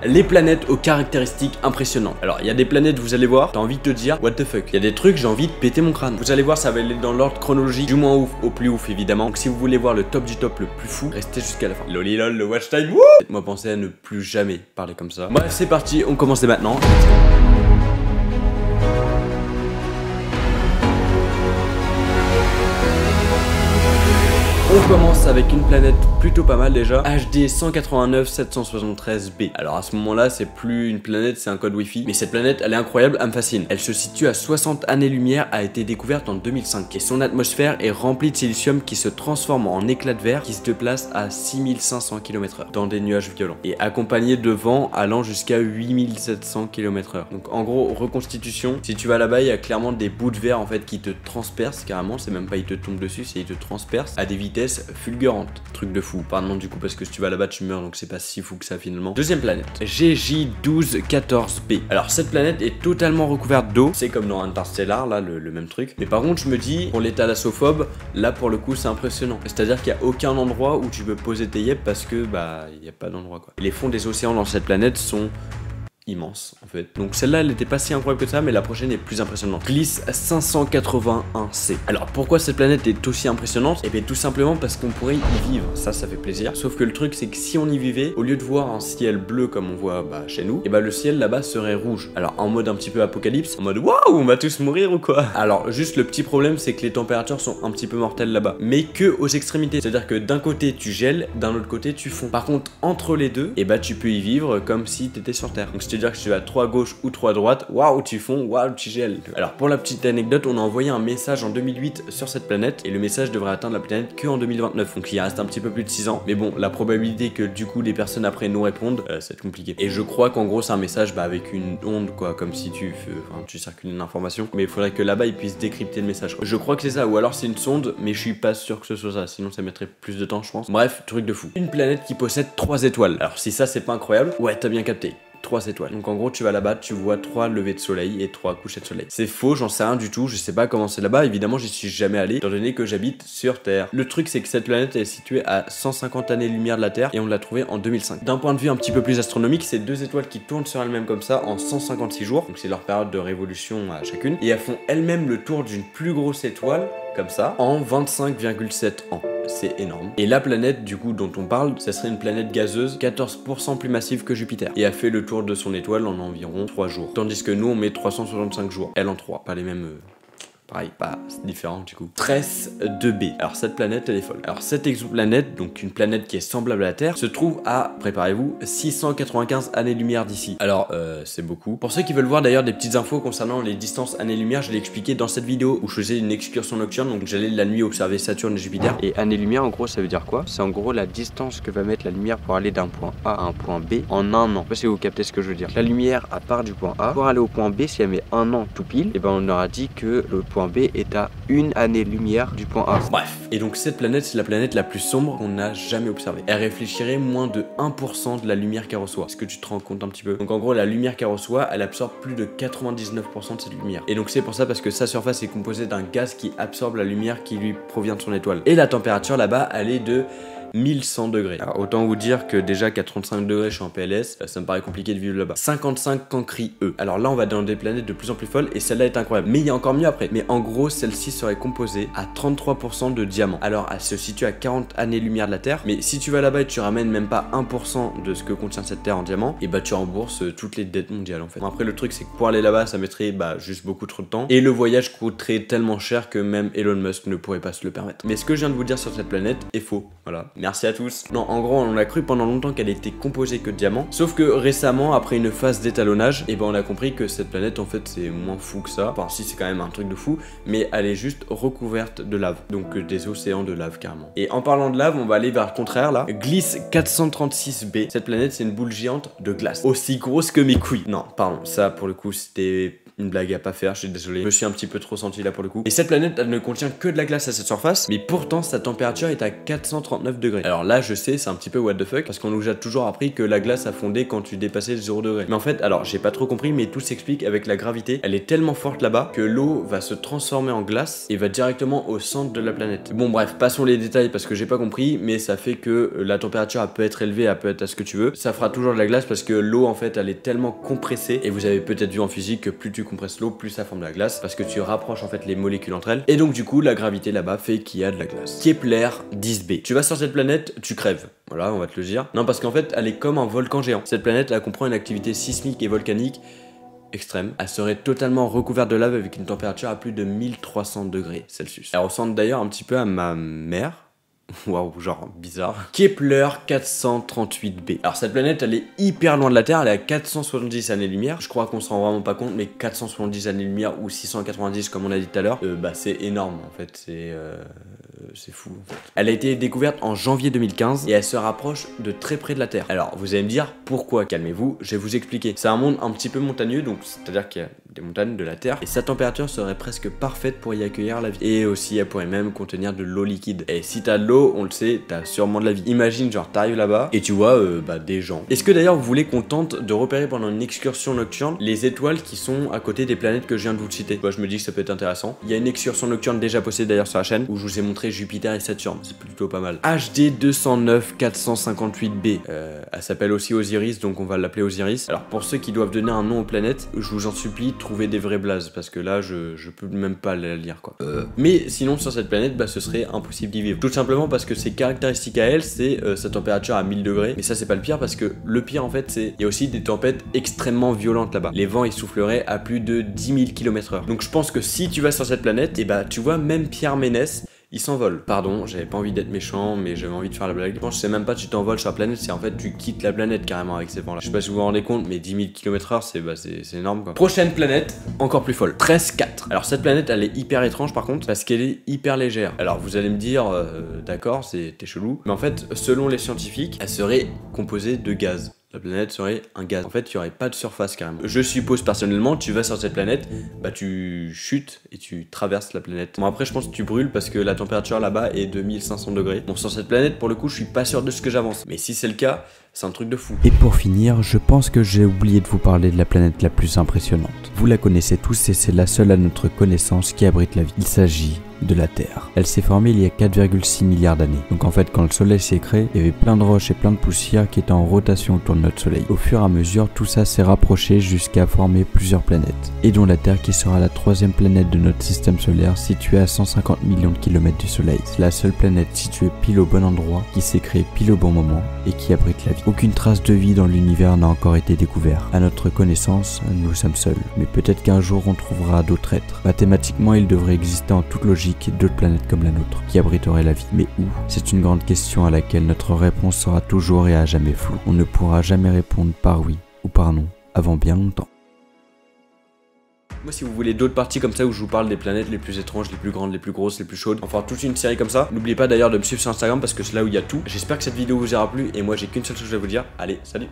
Les planètes aux caractéristiques impressionnantes. Alors il y a des planètes, vous allez voir, t'as envie de te dire what the fuck. Il y a des trucs, j'ai envie de péter mon crâne. Vous allez voir, ça va aller dans l'ordre chronologique, du moins ouf au plus ouf évidemment. Donc si vous voulez voir le top du top le plus fou, restez jusqu'à la fin. Lolilol, le watch time, wouh! Faites-moi penser à ne plus jamais parler comme ça. Bref, c'est parti, on commence dès maintenant. On commence avec une planète plutôt pas mal déjà, HD 189 773b. Alors à ce moment là c'est plus une planète, c'est un code wifi. Mais cette planète elle est incroyable, elle me fascine. Elle se situe à 60 années-lumière, a été découverte en 2005. Et son atmosphère est remplie de silicium qui se transforme en éclat de verre qui se déplace à 6500 km/h dans des nuages violents. Et accompagné de vent allant jusqu'à 8700 km/h. Donc en gros reconstitution, si tu vas là-bas il y a clairement des bouts de verre en fait qui te transpercent carrément. C'est même pas ils te tombent dessus, c'est ils te transpercent à des vitesses fulgurante, truc de fou. Pardon du coup parce que si tu vas là-bas tu meurs, donc c'est pas si fou que ça finalement. Deuxième planète, GJ1214b. Alors cette planète est totalement recouverte d'eau, c'est comme dans Interstellar là le même truc. Mais par contre je me dis pour les thalassophobe, là pour le coup c'est impressionnant. C'est-à-dire qu'il y a aucun endroit où tu peux poser tes yeux parce que bah il y a pas d'endroit quoi. Et les fonds des océans dans cette planète sont immense en fait. Donc celle-là elle n'était pas si incroyable que ça, mais la prochaine est plus impressionnante. Gliss 581c. Alors pourquoi cette planète est aussi impressionnante? Et bien tout simplement parce qu'on pourrait y vivre, ça fait plaisir. Sauf que le truc c'est que si on y vivait, au lieu de voir un ciel bleu comme on voit chez nous, et bah le ciel là-bas serait rouge. Alors en mode un petit peu apocalypse, en mode waouh on va tous mourir ou quoi? Alors juste le petit problème c'est que les températures sont un petit peu mortelles là-bas, mais que aux extrémités. C'est-à-dire que d'un côté tu gèles, d'un autre côté tu fonds. Par contre entre les deux, et bah tu peux y vivre comme si t'étais sur Terre. Donc c'est-à-dire que tu vas trop à gauche ou trop à droite, waouh tu fonds, waouh tu gèles. Alors pour la petite anecdote, on a envoyé un message en 2008 sur cette planète et le message devrait atteindre la planète que en 2029. Donc il reste un petit peu plus de 6 ans. Mais bon, la probabilité que du coup les personnes après nous répondent, c'est compliqué. Et je crois qu'en gros c'est un message avec une onde quoi, comme si tu circules une information. Mais il faudrait que là-bas ils puissent décrypter le message. Je crois que c'est ça, ou alors c'est une sonde, mais je suis pas sûr que ce soit ça. Sinon ça mettrait plus de temps je pense. Bref, truc de fou. Une planète qui possède 3 étoiles. Alors si ça c'est pas incroyable, ouais t'as bien capté. 3 étoiles. Donc en gros tu vas là-bas, tu vois 3 levées de soleil et 3 couchers de soleil. C'est faux, j'en sais rien du tout, je sais pas comment c'est là-bas, évidemment j'y suis jamais allé, étant donné que j'habite sur Terre. Le truc c'est que cette planète est située à 150 années-lumière de la Terre et on l'a trouvée en 2005. D'un point de vue un petit peu plus astronomique, c'est 2 étoiles qui tournent sur elles-mêmes comme ça en 156 jours, donc c'est leur période de révolution à chacune, et elles font elles-mêmes le tour d'une plus grosse étoile, comme ça, en 25,7 ans. C'est énorme. Et la planète du coup dont on parle, ça serait une planète gazeuse 14% plus massive que Jupiter. Et a fait le tour de son étoile en environ 3 jours. Tandis que nous on met 365 jours. Elle en 3. Pas les mêmes... Pareil, pas différent du coup. Tress 2b. Alors cette planète elle est folle. Alors cette exoplanète, donc une planète qui est semblable à la Terre, se trouve à, préparez-vous, 695 années-lumière d'ici. Alors c'est beaucoup. Pour ceux qui veulent voir d'ailleurs des petites infos concernant les distances années-lumière, je l'ai expliqué dans cette vidéo où je faisais une excursion nocturne, donc j'allais la nuit observer Saturne et Jupiter. Et années-lumière en gros ça veut dire quoi? C'est en gros la distance que va mettre la lumière pour aller d'un point A à un point B en un an. Je sais pas si vous captez ce que je veux dire. La lumière à part du point A, pour aller au point B, si elle met un an tout pile, et ben on aura dit que le point B est à 1 année-lumière du point A. Bref, et donc cette planète, c'est la planète la plus sombre qu'on n'a jamais observée. Elle réfléchirait moins de 1% de la lumière qu'elle reçoit. Est-ce que tu te rends compte un petit peu? Donc en gros, la lumière qu'elle reçoit, elle absorbe plus de 99% de cette lumière. Et donc c'est pour ça parce que sa surface est composée d'un gaz qui absorbe la lumière qui lui provient de son étoile. Et la température là-bas, elle est de 1100 degrés. Alors autant vous dire que déjà qu'à 35 degrés je suis en PLS, ça me paraît compliqué de vivre là-bas. 55 Cancri E. Alors là on va dans des planètes de plus en plus folles et celle-là est incroyable. Mais il y a encore mieux après. Mais en gros celle-ci serait composée à 33% de diamants. Alors elle se situe à 40 années-lumière de la Terre. Mais si tu vas là-bas et tu ramènes même pas 1% de ce que contient cette Terre en diamant, et bah tu rembourses toutes les dettes mondiales en fait. Bon, après le truc c'est que pour aller là-bas ça mettrait juste beaucoup trop de temps. Et le voyage coûterait tellement cher que même Elon Musk ne pourrait pas se le permettre. Mais ce que je viens de vous dire sur cette planète est faux. Voilà. Merci à tous. Non, en gros, on a cru pendant longtemps qu'elle était composée que de diamants. Sauf que récemment, après une phase d'étalonnage, et ben on a compris que cette planète, en fait, c'est moins fou que ça. Enfin, si, c'est quand même un truc de fou, mais elle est juste recouverte de lave. Donc des océans de lave, carrément. Et en parlant de lave, on va aller vers le contraire, là. Gliss 436b. Cette planète, c'est une boule géante de glace. Aussi grosse que mes couilles. Non, pardon, ça, pour le coup, c'était une blague à pas faire, je suis désolé. Je me suis un petit peu trop senti là pour le coup. Et cette planète, elle ne contient que de la glace à cette surface, mais pourtant sa température est à 439 degrés. Alors là, je sais, c'est un petit peu what the fuck, parce qu'on nous a toujours appris que la glace a fondé quand tu dépassais les 0 degrés. Mais en fait, alors j'ai pas trop compris, mais tout s'explique avec la gravité. Elle est tellement forte là-bas que l'eau va se transformer en glace et va directement au centre de la planète. Bon bref, passons les détails parce que j'ai pas compris, mais ça fait que la température elle peut être élevée, elle peut être à ce que tu veux. Ça fera toujours de la glace parce que l'eau en fait elle est tellement compressée, et vous avez peut-être vu en physique que plus tu compresses l'eau, plus ça forme de la glace parce que tu rapproches en fait les molécules entre elles. Et donc du coup la gravité là-bas fait qu'il y a de la glace. Kepler 10b. Tu vas sur cette planète, tu crèves. Voilà, on va te le dire. Non, parce qu'en fait elle est comme un volcan géant. Cette planète elle comprend une activité sismique et volcanique extrême. Elle serait totalement recouverte de lave avec une température à plus de 1300 degrés Celsius. Elle ressemble d'ailleurs un petit peu à ma mère. Waouh, genre bizarre. Kepler 438b. Alors cette planète elle est hyper loin de la Terre, elle est à 470 années-lumière. Je crois qu'on se rend vraiment pas compte, mais 470 années-lumière ou 690 comme on a dit tout à l'heure, bah c'est énorme en fait, c'est fou en fait. Elle a été découverte en janvier 2015 et elle se rapproche de très près de la Terre. Alors vous allez me dire pourquoi, calmez-vous, je vais vous expliquer. C'est un monde un petit peu montagneux, donc c'est-à-dire qu'il y a des montagnes, de la Terre, et sa température serait presque parfaite pour y accueillir la vie. Et aussi elle pourrait même contenir de l'eau liquide. Et si t'as de l'eau, on le sait, t'as sûrement de la vie. Imagine genre t'arrives là-bas et tu vois des gens. Est-ce que d'ailleurs vous voulez qu'on tente de repérer pendant une excursion nocturne les étoiles qui sont à côté des planètes que je viens de vous citer? Moi je me dis que ça peut être intéressant. Il y a une excursion nocturne déjà postée d'ailleurs sur la chaîne où je vous ai montré Jupiter et Saturne, c'est plutôt pas mal. HD 209 458b, elle s'appelle aussi Osiris, donc on va l'appeler Osiris. Alors pour ceux qui doivent donner un nom aux planètes, je vous en supplie, trouvez des vrais blazes parce que là je peux même pas la lire quoi. Mais sinon sur cette planète, bah ce serait impossible d'y vivre. Tout simplement parce que ses caractéristiques à elle, c'est sa température à 1000 degrés. Mais ça c'est pas le pire parce que le pire en fait c'est, il y a aussi des tempêtes extrêmement violentes là-bas. Les vents ils souffleraient à plus de 10 000 km/h. Donc je pense que si tu vas sur cette planète, et bah tu vois même Pierre Ménès, il s'envole. Pardon, j'avais pas envie d'être méchant, mais j'avais envie de faire la blague. Je pense que c'est même pas tu t'envoles sur la planète, c'est en fait tu quittes la planète carrément avec ces vents là. Je sais pas si vous vous rendez compte, mais 10 000 km/h c'est énorme quoi. Prochaine planète, encore plus folle. 13-4. Alors cette planète elle est hyper étrange par contre, parce qu'elle est hyper légère. Alors vous allez me dire, d'accord, t'es chelou. Mais en fait, selon les scientifiques, elle serait composée de gaz. La planète serait un gaz. En fait, il n'y aurait pas de surface carrément. Je suppose personnellement, tu vas sur cette planète, bah tu chutes et tu traverses la planète. Bon après, je pense que tu brûles parce que la température là-bas est de 1500 degrés. Bon, sur cette planète, pour le coup, je suis pas sûr de ce que j'avance. Mais si c'est le cas, c'est un truc de fou. Et pour finir, je pense que j'ai oublié de vous parler de la planète la plus impressionnante. Vous la connaissez tous et c'est la seule à notre connaissance qui abrite la vie. Il s'agit de la Terre. Elle s'est formée il y a 4,6 milliards d'années. Donc en fait, quand le soleil s'est créé, il y avait plein de roches et plein de poussière qui étaient en rotation autour de notre soleil. Au fur et à mesure, tout ça s'est rapproché jusqu'à former plusieurs planètes. Et dont la Terre qui sera la 3e planète de notre système solaire, située à 150 millions de kilomètres du soleil. C'est la seule planète située pile au bon endroit, qui s'est créée pile au bon moment et qui abrite la vie. Aucune trace de vie dans l'univers n'a encore été découverte. À notre connaissance, nous sommes seuls. Mais peut-être qu'un jour on trouvera d'autres êtres. Mathématiquement, il devrait exister en toute logique d'autres planètes comme la nôtre qui abriteraient la vie. Mais où? C'est une grande question à laquelle notre réponse sera toujours et à jamais floue. On ne pourra jamais répondre par oui ou par non avant bien longtemps. Moi, si vous voulez d'autres parties comme ça où je vous parle des planètes les plus étranges, les plus grandes, les plus grosses, les plus chaudes, enfin toute une série comme ça, n'oubliez pas d'ailleurs de me suivre sur Instagram parce que c'est là où il y a tout. J'espère que cette vidéo vous aura plu et moi j'ai qu'une seule chose à vous dire. Allez, salut!